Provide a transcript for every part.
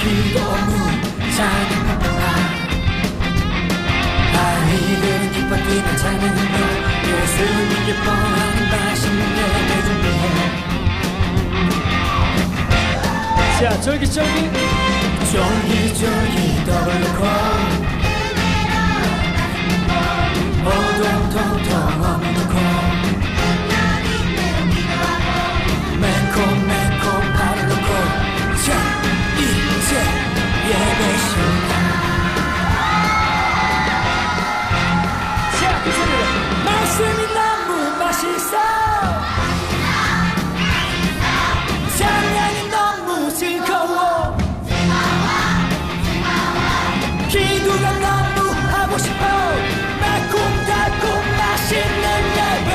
기도 무장의 파파 아이들은 기뻐 뛰는 자는 예수님 기뻐하는 맛있는 예배 준비해. 자, 쫄깃쫄깃 쫄깃쫄깃 더블로코 오동통통 어묵놓고 매콤매콤 발을 놓고 자, 이제 예배 시간. 자, 그 소리로 말씀이 너무 맛있어 찬양이 너무 즐거워 기도가 너무 하고 싶어 매콤달콤 맛있는 예배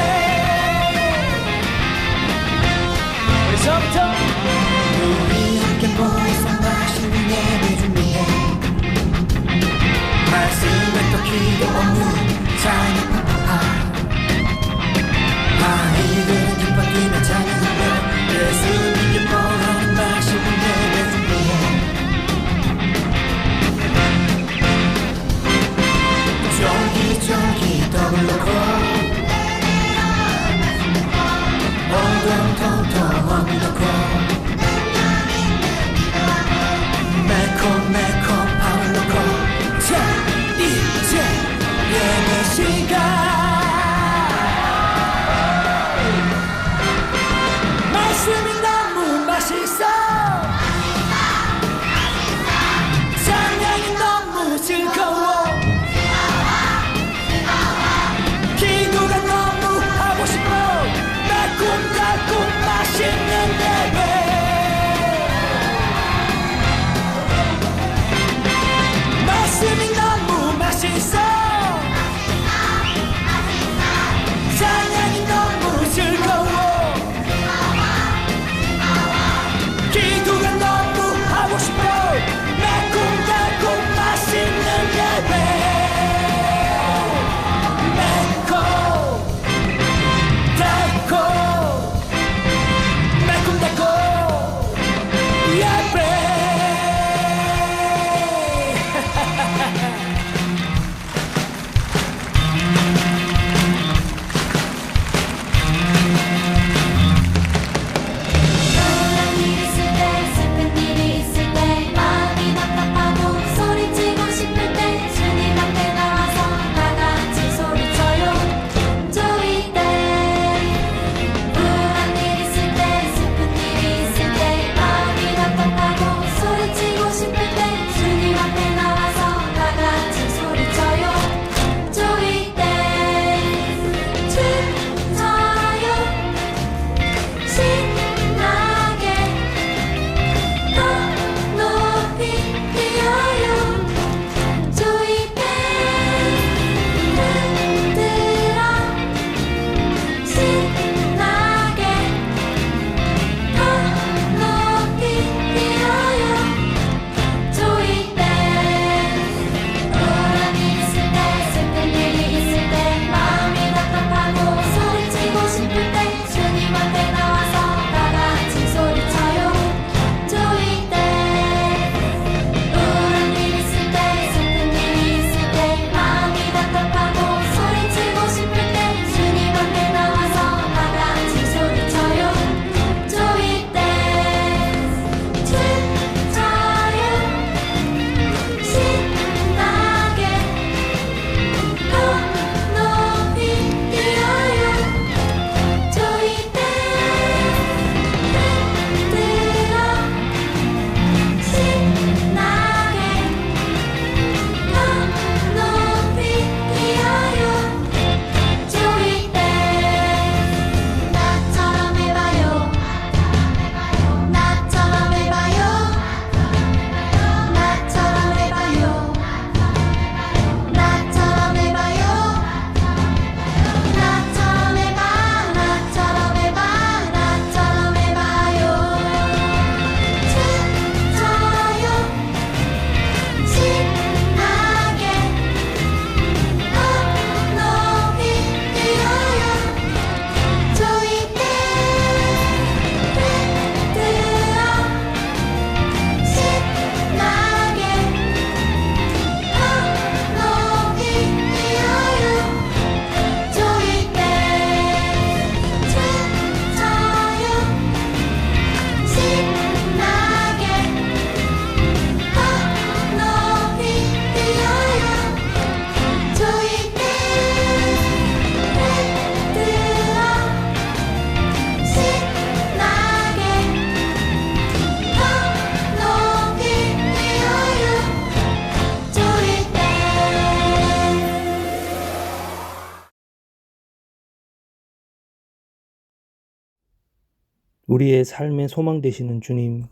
우리의 삶의 소망 되시는 주님,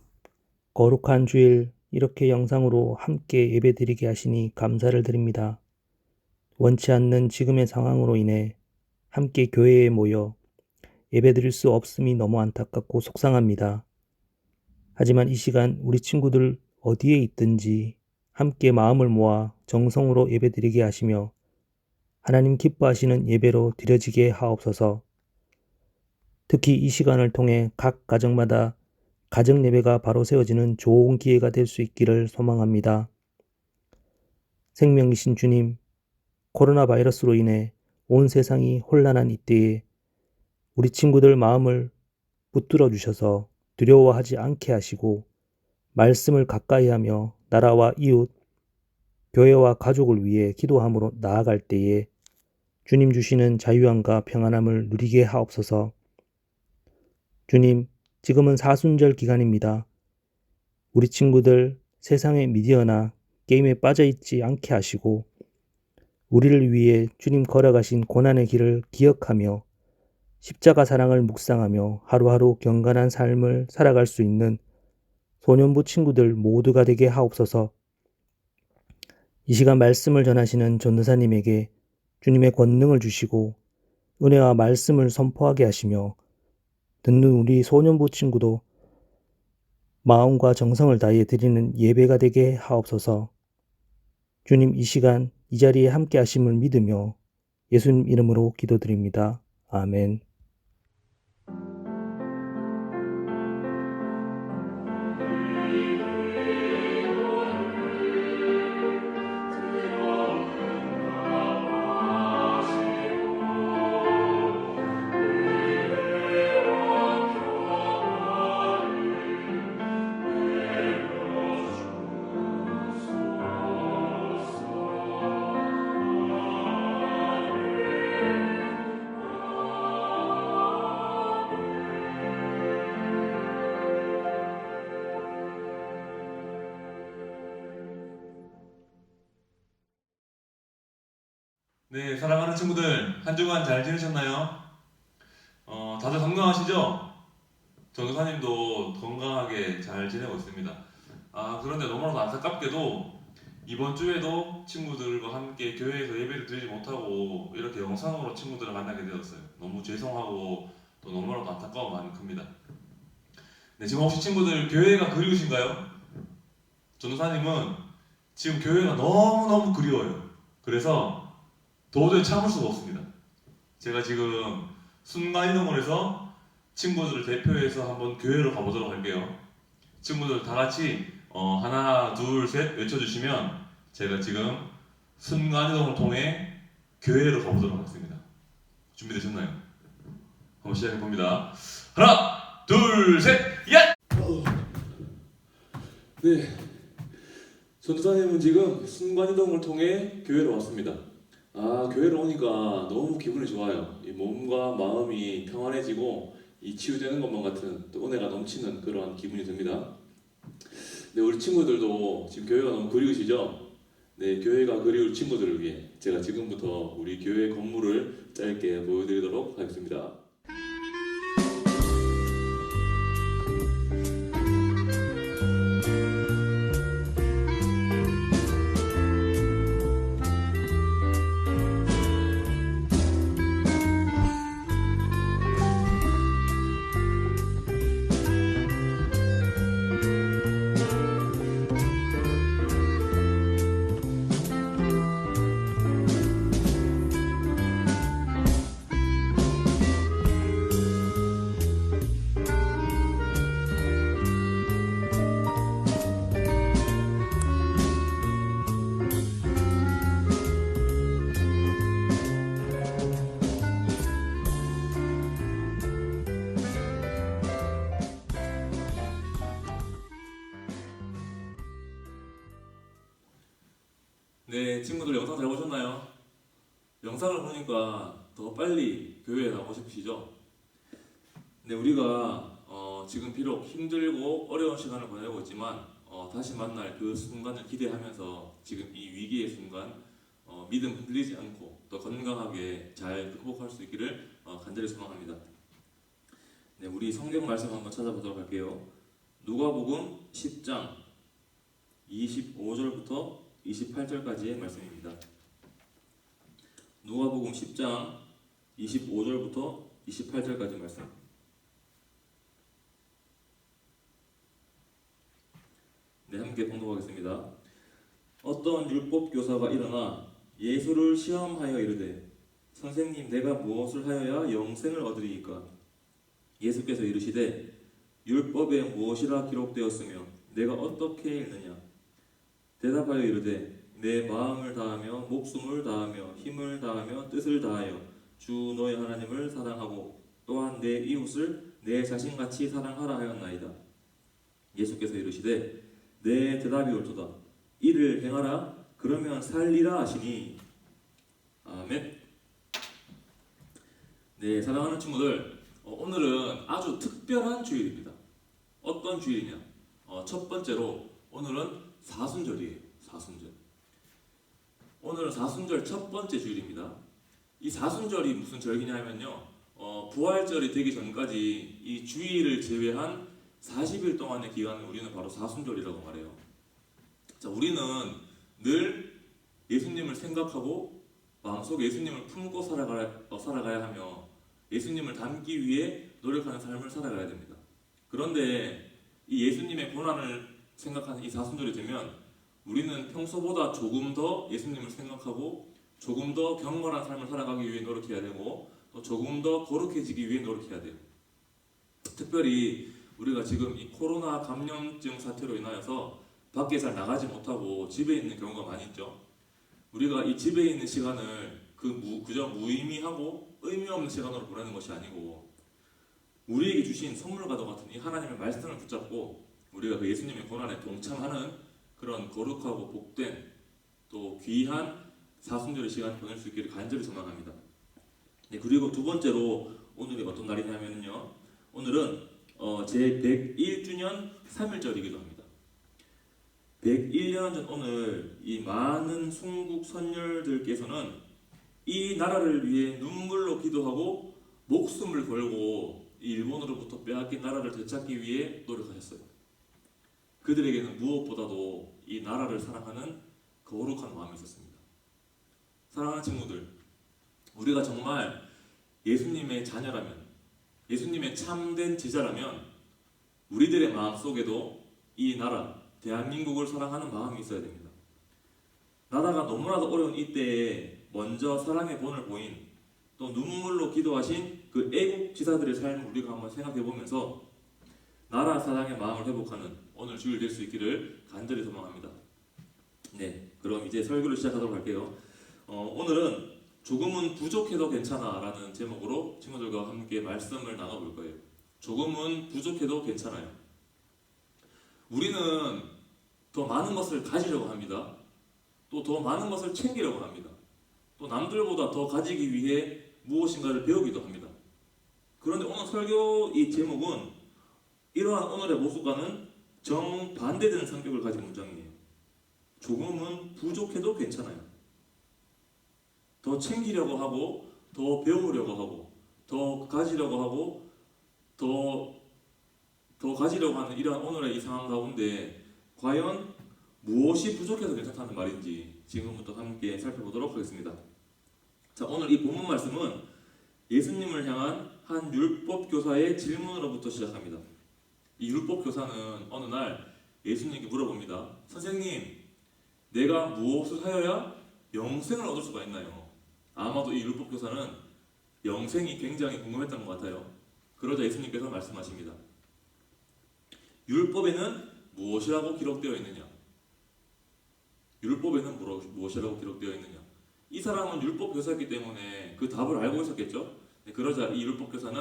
거룩한 주일 이렇게 영상으로 함께 예배드리게 하시니 감사를 드립니다. 원치 않는 지금의 상황으로 인해 함께 교회에 모여 예배드릴 수 없음이 너무 안타깝고 속상합니다. 하지만 이 시간 우리 친구들 어디에 있든지 함께 마음을 모아 정성으로 예배드리게 하시며 하나님 기뻐하시는 예배로 드려지게 하옵소서. 특히 이 시간을 통해 각 가정마다 가정 예배가 바로 세워지는 좋은 기회가 될 수 있기를 소망합니다. 생명이신 주님, 코로나 바이러스로 인해 온 세상이 혼란한 이때에 우리 친구들 마음을 붙들어 주셔서 두려워하지 않게 하시고 말씀을 가까이 하며 나라와 이웃, 교회와 가족을 위해 기도함으로 나아갈 때에 주님 주시는 자유함과 평안함을 누리게 하옵소서. 주님, 지금은 사순절 기간입니다. 우리 친구들 세상의 미디어나 게임에 빠져있지 않게 하시고 우리를 위해 주님 걸어가신 고난의 길을 기억하며 십자가 사랑을 묵상하며 하루하루 경건한 삶을 살아갈 수 있는 소년부 친구들 모두가 되게 하옵소서. 이 시간 말씀을 전하시는 전도사님에게 주님의 권능을 주시고 은혜와 말씀을 선포하게 하시며 듣는 우리 소년부 친구도 마음과 정성을 다해 드리는 예배가 되게 하옵소서. 주님, 이 시간 이 자리에 함께 하심을 믿으며 예수님 이름으로 기도드립니다. 아멘. 네, 사랑하는 친구들, 한 주간 잘 지내셨나요? 다들 건강하시죠? 전도사님도 건강하게 잘 지내고 있습니다. 그런데 너무나도 안타깝게도 이번 주에도 친구들과 함께 교회에서 예배를 드리지 못하고 이렇게 영상으로 친구들을 만나게 되었어요. 너무 죄송하고 또 너무나도 안타까운 마음이 큽니다. 네, 지금 혹시 친구들 교회가 그리우신가요? 전도사님은 지금 교회가 너무너무 그리워요. 그래서 도저히 참을 수가 없습니다. 제가 지금 순간이동을 해서 친구들을 대표해서 한번 교회로 가보도록 할게요. 친구들 다 같이 하나, 둘, 셋 외쳐주시면 제가 지금 순간이동을 통해 교회로 가보도록 하겠습니다. 준비되셨나요? 한번 시작해 봅니다. 하나, 둘, 셋, 야! 네, 전도사님은 지금 순간이동을 통해 교회로 왔습니다. 교회로 오니까 너무 기분이 좋아요. 이 몸과 마음이 평안해지고 이 치유되는 것만 같은 또 은혜가 넘치는 그러한 기분이 듭니다. 네, 우리 친구들도 지금 교회가 너무 그리우시죠? 네, 교회가 그리울 친구들을 위해 제가 지금부터 우리 교회 건물을 짧게 보여드리도록 하겠습니다. 네, 친구들 영상 잘 보셨나요? 영상을 보니까 더 빨리 교회에 나오고 싶으시죠? 네, 우리가 지금 비록 힘들고 어려운 시간을 보내고 있지만 다시 만날 그 순간을 기대하면서 지금 이 위기의 순간 믿음 흔들리지 않고 또 건강하게 잘 극복할 수 있기를 간절히 소망합니다. 네, 우리 성경 말씀 한번 찾아보도록 할게요. 누가복음 10장 25절부터 28절까지의 말씀입니다. 누가복음 10장 25절부터 28절까지 말씀. 네, 함께 봉독하겠습니다. 어떤 율법 교사가 일어나 예수를 시험하여 이르되 선생님, 내가 무엇을 하여야 영생을 얻으리이까? 예수께서 이르시되 율법에 무엇이라 기록되었으며 내가 어떻게 읽느냐? 대답하여 이르되 내 마음을 다하며 목숨을 다하며 힘을 다하며 뜻을 다하여 주 너의 하나님을 사랑하고 또한 내 이웃을 내 자신같이 사랑하라 하였나이다. 예수께서 이르시되 내 대답이 옳도다. 이를 행하라. 그러면 살리라 하시니. 아멘. 네, 사랑하는 친구들, 오늘은 아주 특별한 주일입니다. 어떤 주일이냐? 첫 번째로 오늘은 사순절이에요. 사순절. 오늘은 사순절 첫 번째 주일입니다. 이 사순절이 무슨 절기냐 하면요, 부활절이 되기 전까지 이 주일을 제외한 40일 동안의 기간을 우리는 바로 사순절이라고 말해요. 자, 우리는 늘 예수님을 생각하고 마음속에 예수님을 품고 살아가야 하며 예수님을 닮기 위해 노력하는 삶을 살아가야 됩니다. 그런데 이 예수님의 고난을 생각하는 이 사순절이 되면 우리는 평소보다 조금 더 예수님을 생각하고 조금 더 경건한 삶을 살아가기 위해 노력해야 되고 또 조금 더 거룩해지기 위해 노력해야 돼요. 특별히 우리가 지금 이 코로나 감염증 사태로 인하여서 밖에 잘 나가지 못하고 집에 있는 경우가 많이 있죠. 우리가 이 집에 있는 시간을 그저 무의미하고 의미 없는 시간으로 보내는 것이 아니고 우리에게 주신 선물과도 같은 이 하나님의 말씀을 붙잡고 우리가 그 예수님의 고난에 동참하는 그런 거룩하고 복된 또 귀한 사순절의 시간을 보낼 수 있기를 간절히 소망합니다. 네, 그리고 두 번째로 오늘이 어떤 날이냐면요, 오늘은 제 101주년 3일절이기도 합니다. 101년 전 오늘 이 많은 순국 선열들께서는 이 나라를 위해 눈물로 기도하고 목숨을 걸고 일본으로부터 빼앗긴 나라를 되찾기 위해 노력하셨어요. 그들에게는 무엇보다도 이 나라를 사랑하는 거룩한 마음이 있었습니다. 사랑하는 친구들, 우리가 정말 예수님의 자녀라면, 예수님의 참된 제자라면 우리들의 마음속에도 이 나라, 대한민국을 사랑하는 마음이 있어야 됩니다. 나라가 너무나도 어려운 이때에 먼저 사랑의 본을 보인 또 눈물로 기도하신 그 애국 지사들의 삶을 우리가 한번 생각해 보면서 나라 사랑의 마음을 회복하는 오늘 주일 될 수 있기를 간절히 소망합니다. 네, 그럼 이제 설교를 시작하도록 할게요. 오늘은 조금은 부족해도 괜찮아 라는 제목으로 친구들과 함께 말씀을 나눠볼 거예요. 조금은 부족해도 괜찮아요. 우리는 더 많은 것을 가지려고 합니다. 또 더 많은 것을 챙기려고 합니다. 또 남들보다 더 가지기 위해 무엇인가를 배우기도 합니다. 그런데 오늘 설교 이 제목은 이러한 오늘의 모습과는 정반대되는 성격을 가진 문장이에요. 조금은 부족해도 괜찮아요. 더 챙기려고 하고 더 배우려고 하고 더 가지려고 하고 더 가지려고 하는 이러한 오늘의 이 상황 가운데 과연 무엇이 부족해서 괜찮다는 말인지 지금부터 함께 살펴보도록 하겠습니다. 자, 오늘 이 본문 말씀은 예수님을 향한 한 율법 교사의 질문으로부터 시작합니다. 이 율법 교사는 어느 날 예수님께 물어봅니다. 선생님, 내가 무엇을 하여야 영생을 얻을 수가 있나요? 아마도 이 율법 교사는 영생이 굉장히 궁금했던 것 같아요. 그러자 예수님께서 말씀하십니다. 율법에는 무엇이라고 기록되어 있느냐? 율법에는 무엇이라고 기록되어 있느냐? 이 사람은 율법 교사이기 때문에 그 답을 알고 있었겠죠? 그러자 이 율법 교사는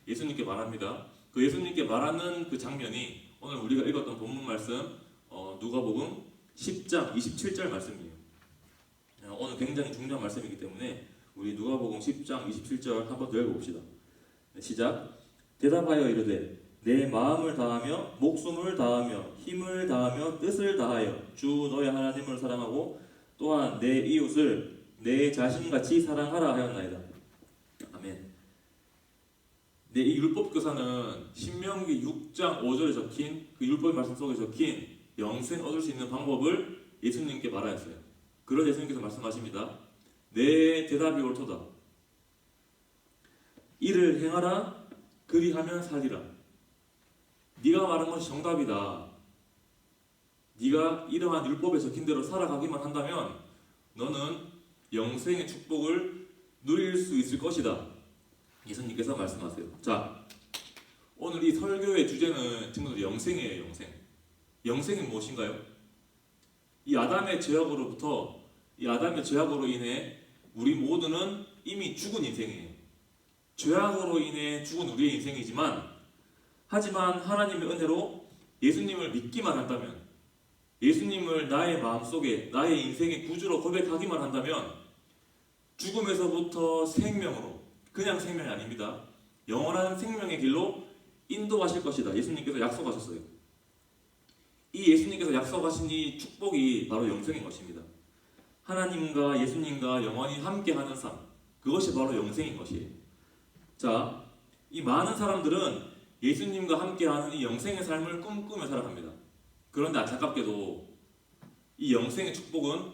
예수님께 말합니다. 그 예수님께 말하는 그 장면이 오늘 우리가 읽었던 본문 말씀 누가복음 10장 27절 말씀이에요. 오늘 굉장히 중요한 말씀이기 때문에 우리 누가복음 10장 27절 한번 더 읽어봅시다. 시작. 대답하여 이르되 내 마음을 다하며 목숨을 다하며 힘을 다하며 뜻을 다하여 주 너의 하나님을 사랑하고 또한 내 이웃을 내 자신같이 사랑하라 하였나이다. 아멘. 네, 이 율법 교사는 신명기 6장 5절에 적힌 그 율법의 말씀 속에 적힌 영생 얻을 수 있는 방법을 예수님께 말하였어요. 그러자 예수님께서 말씀하십니다. 내 대답이 옳도다. 이를 행하라. 그리하면 살리라. 네가 말한 것이 정답이다. 네가 이러한 율법에 적힌 대로 살아가기만 한다면 너는 영생의 축복을 누릴 수 있을 것이다. 예수님께서 말씀하세요. 자, 오늘 이 설교의 주제는 친구들 영생이에요. 영생. 영생이 무엇인가요? 이 아담의 죄악으로 인해 우리 모두는 이미 죽은 인생이에요. 죄악으로 인해 죽은 우리의 인생이지만, 하지만 하나님의 은혜로 예수님을 믿기만 한다면, 예수님을 나의 마음속에 나의 인생의 구주로 고백하기만 한다면 죽음에서부터 생명으로, 그냥 생명이 아닙니다. 영원한 생명의 길로 인도하실 것이다. 예수님께서 약속하셨어요. 이 예수님께서 약속하신 이 축복이 바로 영생인 것입니다. 하나님과 예수님과 영원히 함께하는 삶, 그것이 바로 영생인 것이에요. 자, 이 많은 사람들은 예수님과 함께하는 이 영생의 삶을 꿈꾸며 살아갑니다. 그런데 안타깝게도 이 영생의 축복은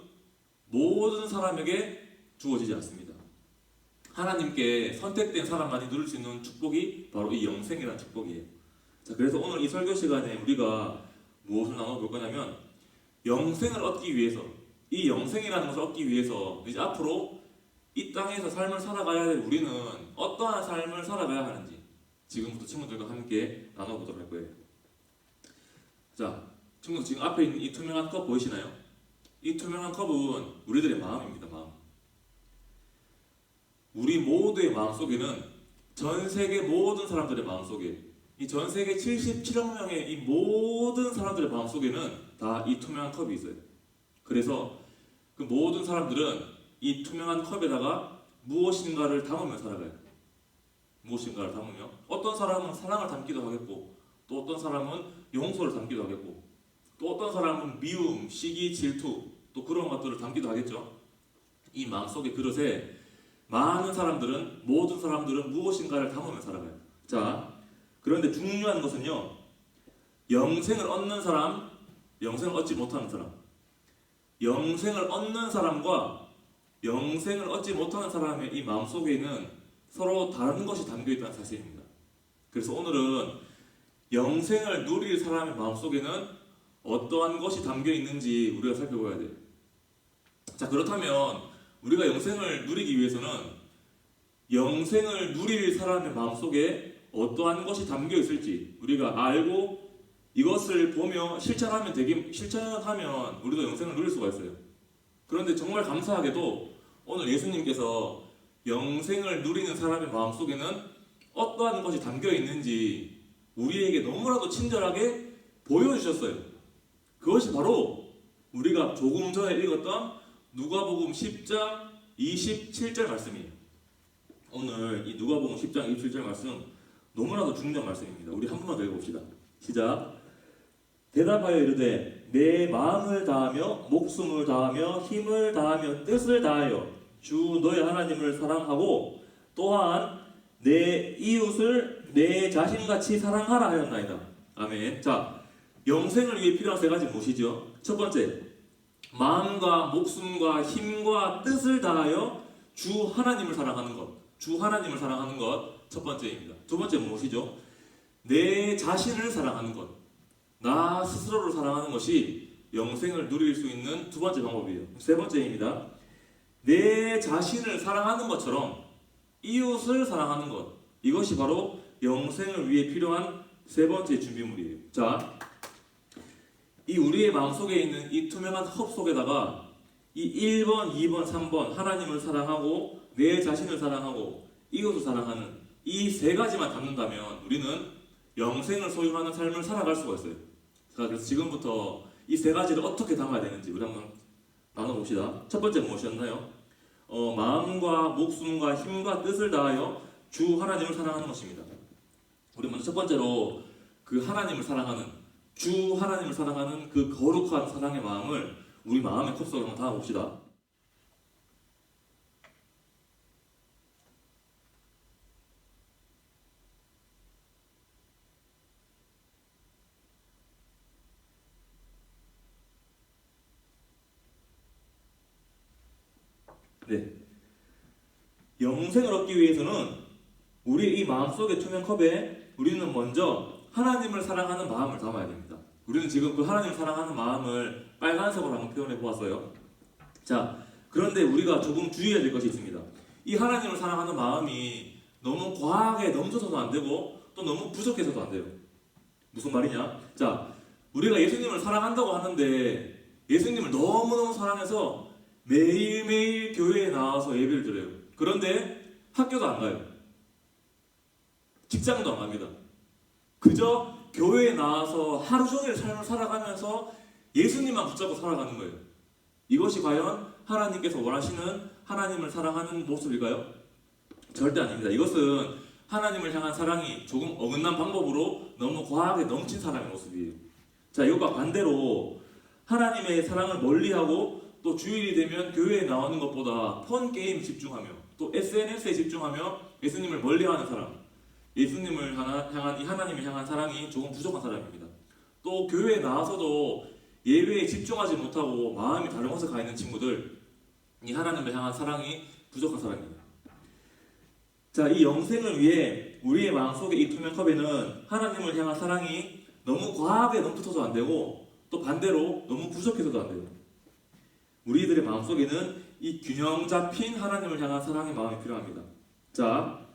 모든 사람에게 주어지지 않습니다. 하나님께 선택된 사람만이 누릴 수 있는 축복이 바로 이 영생이라는 축복이에요. 자, 그래서 오늘 이 설교 시간에 우리가 무엇을 나눠볼 거냐면, 영생을 얻기 위해서, 이 영생이라는 것을 얻기 위해서 이제 앞으로 이 땅에서 삶을 살아가야 될 우리는 어떠한 삶을 살아가야 하는지 지금부터 친구들과 함께 나눠보도록 할 거예요. 자, 친구들 지금 앞에 있는 이 투명한 컵 보이시나요? 이 투명한 컵은 우리들의 마음입니다. 마음. 우리 모두의 마음속에는, 전 세계 모든 사람들의 마음속에, 이 전 세계 77억 명의 이 모든 사람들의 마음속에는 다 이 투명한 컵이 있어요. 그래서 그 모든 사람들은 이 투명한 컵에다가 무엇인가를 담으며 살아가요. 무엇인가를 담으며, 어떤 사람은 사랑을 담기도 하겠고, 또 어떤 사람은 용서를 담기도 하겠고, 또 어떤 사람은 미움, 시기, 질투, 또 그런 것들을 담기도 하겠죠. 이 마음속의 그릇에 많은 사람들은, 모든 사람들은 무엇인가를 담으며 살아가요. 자, 그런데 중요한 것은요, 영생을 얻는 사람, 영생을 얻지 못하는 사람, 영생을 얻는 사람과 영생을 얻지 못하는 사람의 이 마음속에는 서로 다른 것이 담겨있다는 사실입니다. 그래서 오늘은 영생을 누릴 사람의 마음속에는 어떠한 것이 담겨있는지 우리가 살펴봐야 돼요. 자, 그렇다면 우리가 영생을 누리기 위해서는 영생을 누릴 사람의 마음속에 어떠한 것이 담겨있을지 우리가 알고 이것을 보며 실천하면 우리도 영생을 누릴 수가 있어요. 그런데 정말 감사하게도 오늘 예수님께서 영생을 누리는 사람의 마음속에는 어떠한 것이 담겨있는지 우리에게 너무나도 친절하게 보여주셨어요. 그것이 바로 우리가 조금 전에 읽었던 누가복음 10장 27절 말씀이에요. 오늘 이 누가복음 10장 27절 말씀 너무나도 중요한 말씀입니다. 우리 한 번만 더 읽어봅시다. 시작. 대답하여 이르되 내 마음을 다하며 목숨을 다하며 힘을 다하며 뜻을 다하여 주 너의 하나님을 사랑하고 또한 내 이웃을 내 자신같이 사랑하라 하였나이다. 아멘. 자, 영생을 위해 필요한 세 가지 무엇이죠? 첫 번째, 마음과 목숨과 힘과 뜻을 다하여 주 하나님을 사랑하는 것. 주 하나님을 사랑하는 것 첫 번째입니다. 두 번째 무엇이죠? 내 자신을 사랑하는 것. 나 스스로를 사랑하는 것이 영생을 누릴 수 있는 두 번째 방법이에요. 세 번째입니다. 내 자신을 사랑하는 것처럼 이웃을 사랑하는 것. 이것이 바로 영생을 위해 필요한 세 번째 준비물이에요. 자, 이 우리의 마음속에 있는 이 투명한 컵 속에다가 이 1번, 2번, 3번 하나님을 사랑하고 내 자신을 사랑하고 이웃을 사랑하는 이 세 가지만 담는다면 우리는 영생을 소유하는 삶을 살아갈 수가 있어요. 자, 그래서 지금부터 이 세 가지를 어떻게 담아야 되는지 우리 한번 나눠봅시다. 첫 번째 무엇이었나요? 마음과 목숨과 힘과 뜻을 다하여 주 하나님을 사랑하는 것입니다. 우리 먼저 첫 번째로 그 하나님을 사랑하는, 주 하나님을 사랑하는 그 거룩한 사랑의 마음을 우리 마음의 컵 속에 한번 담아봅시다. 네. 영생을 얻기 위해서는 우리의 이 마음속의 투명 컵에 우리는 먼저 하나님을 사랑하는 마음을 담아야 됩니다. 우리는 지금 그 하나님을 사랑하는 마음을 빨간색으로 한번 표현해 보았어요. 자, 그런데 우리가 조금 주의해야 될 것이 있습니다. 이 하나님을 사랑하는 마음이 너무 과하게 넘쳐서도 안 되고 또 너무 부족해서도 안 돼요. 무슨 말이냐? 자, 우리가 예수님을 사랑한다고 하는데 예수님을 너무너무 사랑해서 매일매일 교회에 나와서 예배를 드려요. 그런데 학교도 안 가요. 직장도 안 갑니다. 그저 교회에 나와서 하루 종일 삶을 살아가면서 예수님만 붙잡고 살아가는 거예요. 이것이 과연 하나님께서 원하시는 하나님을 사랑하는 모습일까요? 절대 아닙니다. 이것은 하나님을 향한 사랑이 조금 어긋난 방법으로 너무 과하게 넘친 사랑의 모습이에요. 자, 이것과 반대로 하나님의 사랑을 멀리하고 또 주일이 되면 교회에 나오는 것보다 폰 게임에 집중하며 또 SNS에 집중하며 예수님을 멀리하는 사람, 예수님을 향한 이 하나님을 향한 사랑이 조금 부족한 사람입니다. 또 교회에 나와서도 예배에 집중하지 못하고 마음이 다른 곳에 가 있는 친구들, 이 하나님을 향한 사랑이 부족한 사람입니다. 자, 이 영생을 위해 우리의 마음속에 이 투명 컵에는 하나님을 향한 사랑이 너무 과하게 넘쳐서도 안 되고 또 반대로 너무 부족해서도 안 돼요. 우리들의 마음속에는 이 균형 잡힌 하나님을 향한 사랑의 마음이 필요합니다. 자,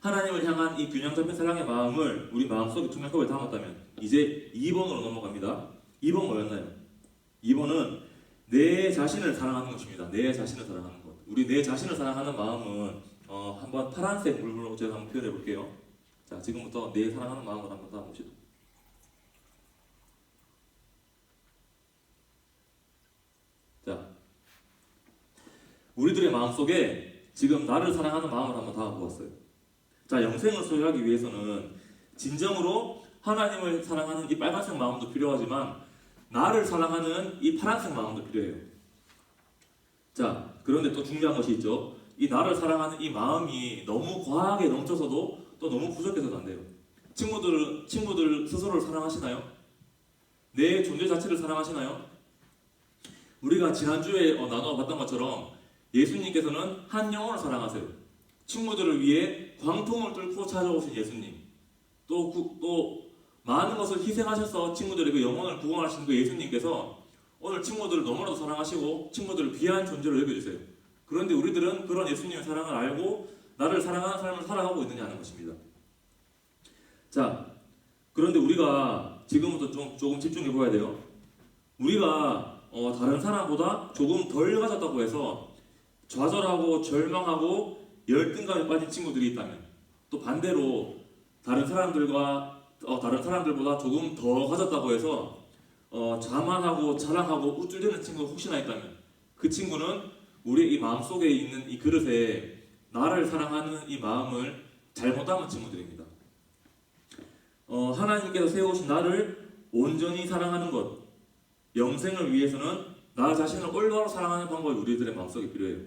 하나님을 향한 이 균형 잡힌 사랑의 마음을 우리 마음속에 투명 컵에 담았다면 이제 2번으로 넘어갑니다. 2번 뭐였나요? 2번은 내 자신을 사랑하는 것입니다. 내 자신을 사랑하는 것. 우리 내 자신을 사랑하는 마음은 한번 파란색 물로 제가 한번 표현해 볼게요. 자, 지금부터 내 사랑하는 마음을 한번 담아봅시다. 자, 우리들의 마음속에 지금 나를 사랑하는 마음을 한번 담아보았어요. 자, 영생을 소유하기 위해서는 진정으로 하나님을 사랑하는 이 빨간색 마음도 필요하지만 나를 사랑하는 이 파란색 마음도 필요해요. 자, 그런데 또 중요한 것이 있죠. 이 나를 사랑하는 이 마음이 너무 과하게 넘쳐서도 또 너무 부족해서도 안 돼요. 친구들 스스로를 사랑하시나요? 내 존재 자체를 사랑하시나요? 우리가 지난주에 나눠봤던 것처럼 예수님께서는 한 영혼을 사랑하세요. 친구들을 위해 광풍을 뚫고 찾아오신 예수님. 또 많은 것을 희생하셔서 친구들의 그 영혼을 구원하신 그 예수님께서 오늘 친구들을 너무나도 사랑하시고 친구들을 귀한 존재로 여겨주세요. 그런데 우리들은 그런 예수님의 사랑을 알고 나를 사랑하는 삶을 살아가고 있느냐 하는 것입니다. 자, 그런데 우리가 지금부터 조금 집중해 봐야 돼요. 우리가 다른 사람보다 조금 덜 가졌다고 해서 좌절하고 절망하고 열등감에 빠진 친구들이 있다면, 또 반대로 다른 사람들보다 조금 더 가졌다고 해서 자만하고 자랑하고 우쭐대는 친구가 혹시나 있다면 그 친구는 우리의 이 마음속에 있는 이 그릇에 나를 사랑하는 이 마음을 잘못 담은 친구들입니다. 하나님께서 세우신 나를 온전히 사랑하는 것, 영생을 위해서는 나 자신을 올바로 사랑하는 방법이 우리들의 마음속에 필요해요.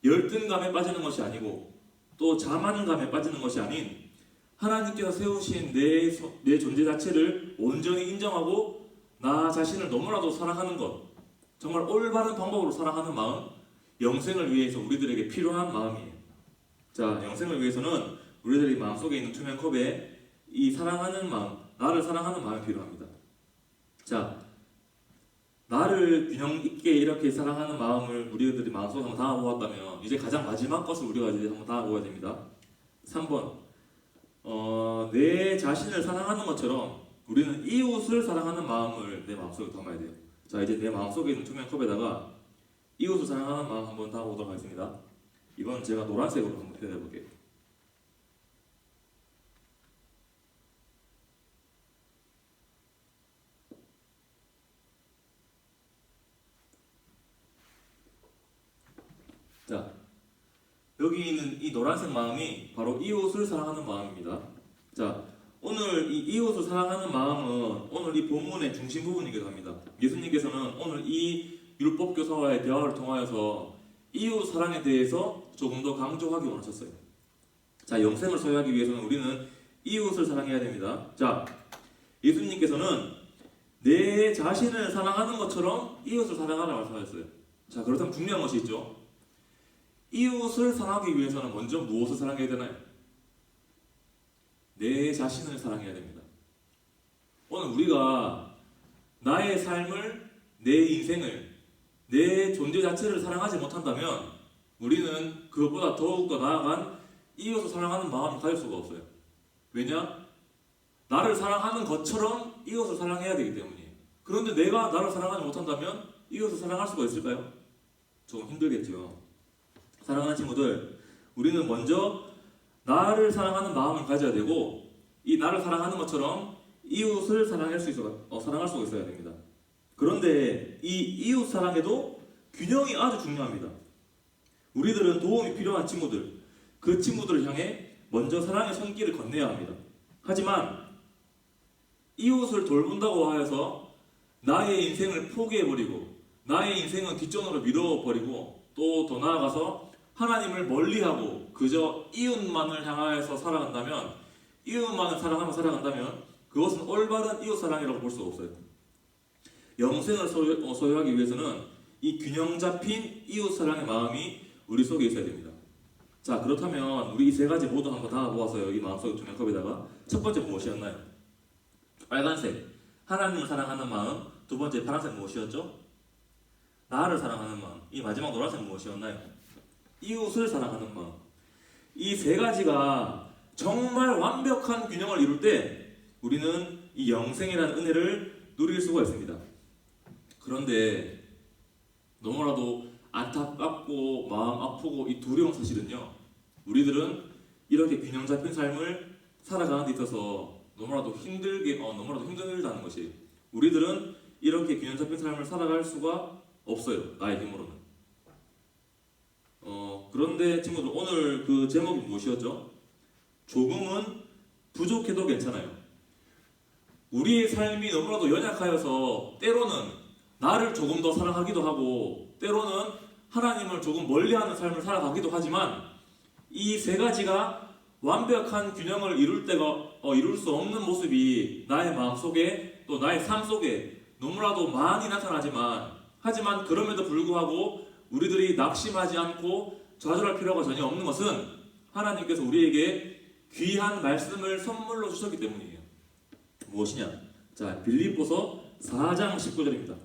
열등감에 빠지는 것이 아니고 또 자만감에 빠지는 것이 아닌 하나님께서 세우신 내 존재 자체를 온전히 인정하고 나 자신을 너무나도 사랑하는 것, 정말 올바른 방법으로 사랑하는 마음, 영생을 위해서 우리들에게 필요한 마음이에요. 자, 영생을 위해서는 우리들의 마음속에 있는 투명 컵에 이 사랑하는 마음, 나를 사랑하는 마음이 필요합니다. 자, 나를 균형 있게 이렇게 사랑하는 마음을 우리들이 마음속에 한번 담아보았다면 이제 가장 마지막 것을 우리가 이제 한번 담아보아야 됩니다. 3번, 내 자신을 사랑하는 것처럼 우리는 이웃을 사랑하는 마음을 내 마음속에 담아야 돼요. 자, 이제 내 마음속에 있는 투명 컵에다가 이웃을 사랑하는 마음 한번 담아보도록 하겠습니다. 이건 제가 노란색으로 한번 표현해 볼게요. 자, 여기 있는 이 노란색 마음이 바로 이웃을 사랑하는 마음입니다. 자, 오늘 이 이웃을 사랑하는 마음은 오늘 이 본문의 중심 부분이기도 합니다. 예수님께서는 오늘 이 율법 교사와의 대화를 통하여서 이웃 사랑에 대해서 조금 더 강조하기 원하셨어요. 자, 영생을 소유하기 위해서는 우리는 이웃을 사랑해야 됩니다. 자, 예수님께서는 내 자신을 사랑하는 것처럼 이웃을 사랑하라고 말씀하셨어요. 자, 그렇다면 중요한 것이 있죠. 이웃을 사랑하기 위해서는 먼저 무엇을 사랑해야 되나요? 내 자신을 사랑해야 됩니다. 오늘 우리가 나의 삶을, 내 인생을, 내 존재 자체를 사랑하지 못한다면 우리는 그것보다 더욱더 나아간 이웃을 사랑하는 마음을 가질 수가 없어요. 왜냐? 나를 사랑하는 것처럼 이웃을 사랑해야 되기 때문이에요. 그런데 내가 나를 사랑하지 못한다면 이웃을 사랑할 수가 있을까요? 조금 힘들겠죠. 사랑하는 친구들, 우리는 먼저 나를 사랑하는 마음을 가져야 되고 이 나를 사랑하는 것처럼 이웃을 사랑할 수가 있어야 됩니다. 그런데 이 이웃 사랑에도 균형이 아주 중요합니다. 우리들은 도움이 필요한 친구들, 그 친구들을 향해 먼저 사랑의 손길을 건네야 합니다. 하지만 이웃을 돌본다고 하여서 나의 인생을 포기해버리고 나의 인생은 뒷전으로 밀어버리고 또 더 나아가서 하나님을 멀리하고 그저 이웃만을 향하여서 살아간다면, 이웃만을 사랑하며 살아간다면 그것은 올바른 이웃 사랑이라고 볼 수가 없어요. 영생을 소유하기 위해서는 이 균형 잡힌 이웃 사랑의 마음이 우리 속에 있어야 됩니다. 자, 그렇다면 우리 이 세 가지 모두 한번 다 모아서요. 이 마음속의 조명컵에다가 첫 번째 무엇이었나요? 빨간색, 하나님을 사랑하는 마음. 두 번째 파란색 무엇이었죠? 나를 사랑하는 마음. 이 마지막 노란색 무엇이었나요? 이웃을 사랑하는 마음. 이 세 가지가 정말 완벽한 균형을 이룰 때 우리는 이 영생이라는 은혜를 누릴 수가 있습니다. 그런데 너무나도 안타깝고 마음 아프고 이 두려운 사실은요, 우리들은 이렇게 균형 잡힌 삶을 살아가는 데 있어서 너무나도 힘들다는 것이, 우리들은 이렇게 균형 잡힌 삶을 살아갈 수가 없어요. 나의 힘으로는. 그런데 친구들, 오늘 그 제목이 무엇이었죠? 조금은 부족해도 괜찮아요. 우리의 삶이 너무나도 연약하여서 때로는 나를 조금 더 사랑하기도 하고 때로는 하나님을 조금 멀리하는 삶을 살아가기도 하지만 이 세 가지가 완벽한 균형을 이룰 수 없는 모습이 나의 마음속에 또 나의 삶 속에 너무나도 많이 하지만 그럼에도 불구하고 우리들이 낙심하지 않고 좌절할 필요가 전혀 없는 것은 하나님께서 우리에게 귀한 말씀을 선물로 주셨기 때문이에요. 무엇이냐? 자, 빌립보서 4장 19절입니다.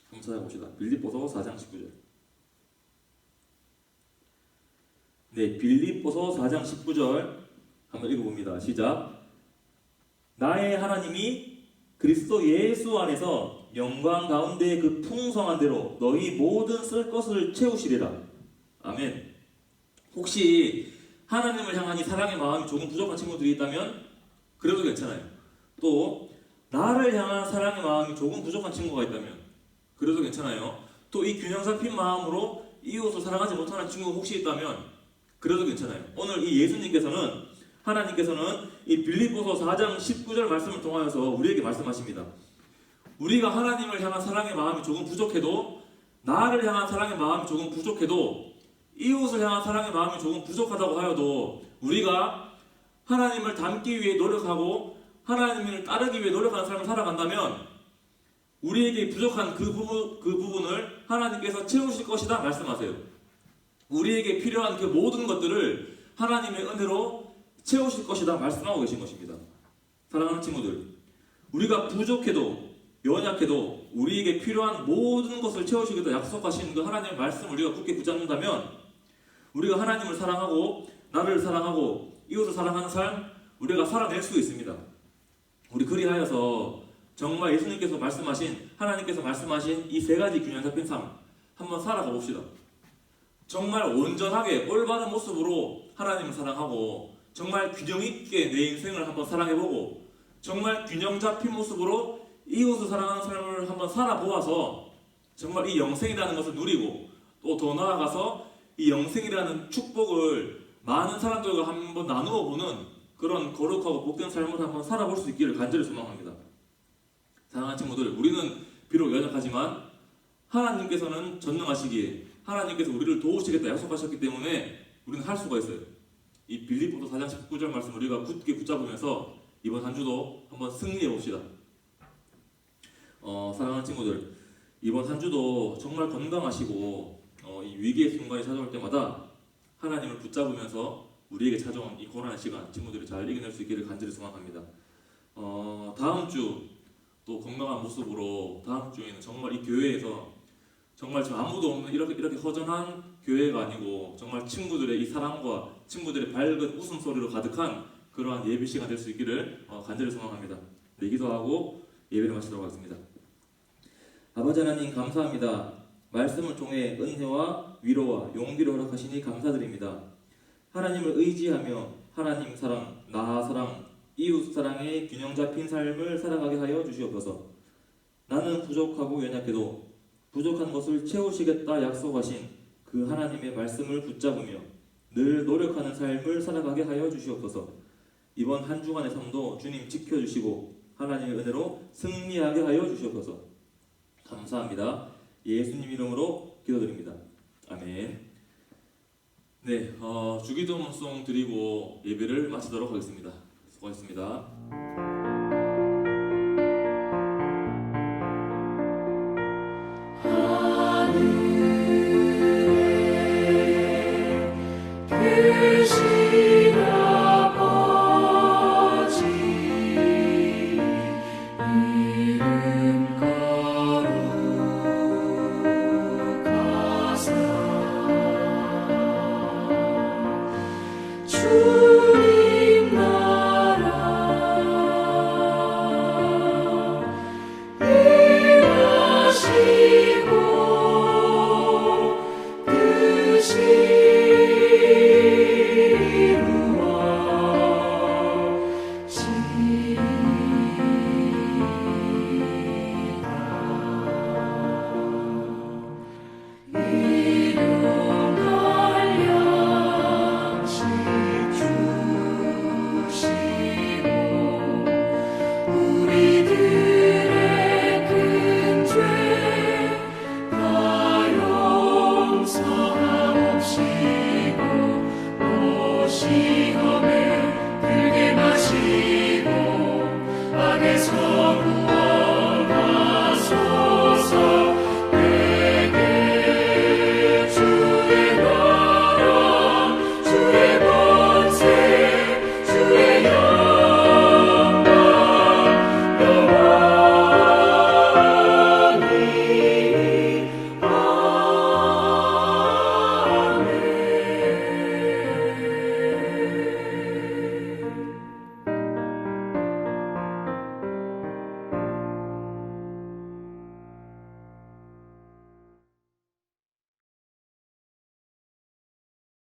한번 찾아봅시다. 빌립보서 4장 19절. 네, 빌립보서 4장 19절 한번 읽어봅니다. 시작. 나의 하나님이 그리스도 예수 안에서 영광 가운데 그 풍성한 대로 너희 모든 쓸 것을 채우시리라. 아멘. 혹시 하나님을 향한 이 사랑의 마음이 조금 부족한 친구들이 있다면 그래도 괜찮아요. 또 나를 향한 사랑의 마음이 조금 부족한 친구가 있다면 그래도 괜찮아요. 또 이 균형 잡힌 마음으로 이웃을 사랑하지 못하는 친구가 혹시 있다면 그래도 괜찮아요. 오늘 이 하나님께서는 이 빌립보서 4장 19절 말씀을 통하여서 우리에게 말씀하십니다. 우리가 하나님을 향한 사랑의 마음이 조금 부족해도, 나를 향한 사랑의 마음이 조금 부족해도, 이웃을 향한 사랑의 마음이 조금 부족하다고 하여도 우리가 하나님을 닮기 위해 노력하고 하나님을 따르기 위해 노력하는 삶을 살아간다면 우리에게 부족한 그 부분을 하나님께서 채우실 것이다 말씀하세요. 우리에게 필요한 그 모든 것들을 하나님의 은혜로 채우실 것이다 말씀하고 계신 것입니다. 사랑하는 친구들, 우리가 부족해도 연약해도 우리에게 필요한 모든 것을 채우시겠다 약속하신 그 하나님의 말씀을 우리가 굳게 붙잡는다면 우리가 하나님을 사랑하고 나를 사랑하고 이웃을 사랑하는 삶 우리가 살아낼 수 있습니다. 우리 그리하여서 정말 하나님께서 말씀하신 이 세 가지 균형 잡힌 삶 한번 살아가 봅시다. 정말 온전하게 올바른 모습으로 하나님을 사랑하고 정말 균형 있게 내 인생을 한번 사랑해보고 정말 균형 잡힌 모습으로 이웃을 사랑하는 삶을 한번 살아보아서 정말 이 영생이라는 것을 누리고 또 더 나아가서 이 영생이라는 축복을 많은 사람들과 한번 나누어 보는 그런 거룩하고 복된 삶을 한번 살아볼 수 있기를 간절히 소망합니다. 사랑하는 친구들, 우리는 비록 연약하지만 하나님께서는 전능하시기에 하나님께서 우리를 도우시겠다 약속하셨기 때문에 우리는 할 수가 있어요. 이 빌립보서 4장 19절 말씀 우리가 굳게 붙잡으면서 이번 한 주도 한번 승리해 봅시다. 사랑하는 친구들, 이번 한 주도 정말 건강하시고 이 위기의 순간이 찾아올 때마다 하나님을 붙잡으면서 우리에게 찾아온 이 고난의 시간 친구들이 잘 이겨낼 수 있기를 간절히 소망합니다. 다음 주 또 건강한 모습으로 다음 주에는 정말 이 교회에서 정말 지금 아무도 없는 이렇게 허전한 교회가 아니고 정말 친구들의 이 사랑과 친구들의 밝은 웃음소리로 가득한 그러한 예배 시간 될 수 있기를 간절히 소망합니다. 네, 기도하고 예배를 마치도록 하겠습니다. 아버지 하나님 감사합니다. 말씀을 통해 은혜와 위로와 용기를 허락하시니 감사드립니다. 하나님을 의지하며 하나님 사랑, 나 사랑, 이웃 사랑의 균형 잡힌 삶을 살아가게 하여 주시옵소서. 나는 부족하고 연약해도 부족한 것을 채우시겠다 약속하신 그 하나님의 말씀을 붙잡으며 늘 노력하는 삶을 살아가게 하여 주시옵소서. 이번 한 주간의 삶도 주님 지켜주시고 하나님의 은혜로 승리하게 하여 주시옵소서. 감사합니다. 예수님 이름으로 기도드립니다. 아멘. 네, 주기도문송 드리고 예배를 마치도록 하겠습니다. 수고하셨습니다.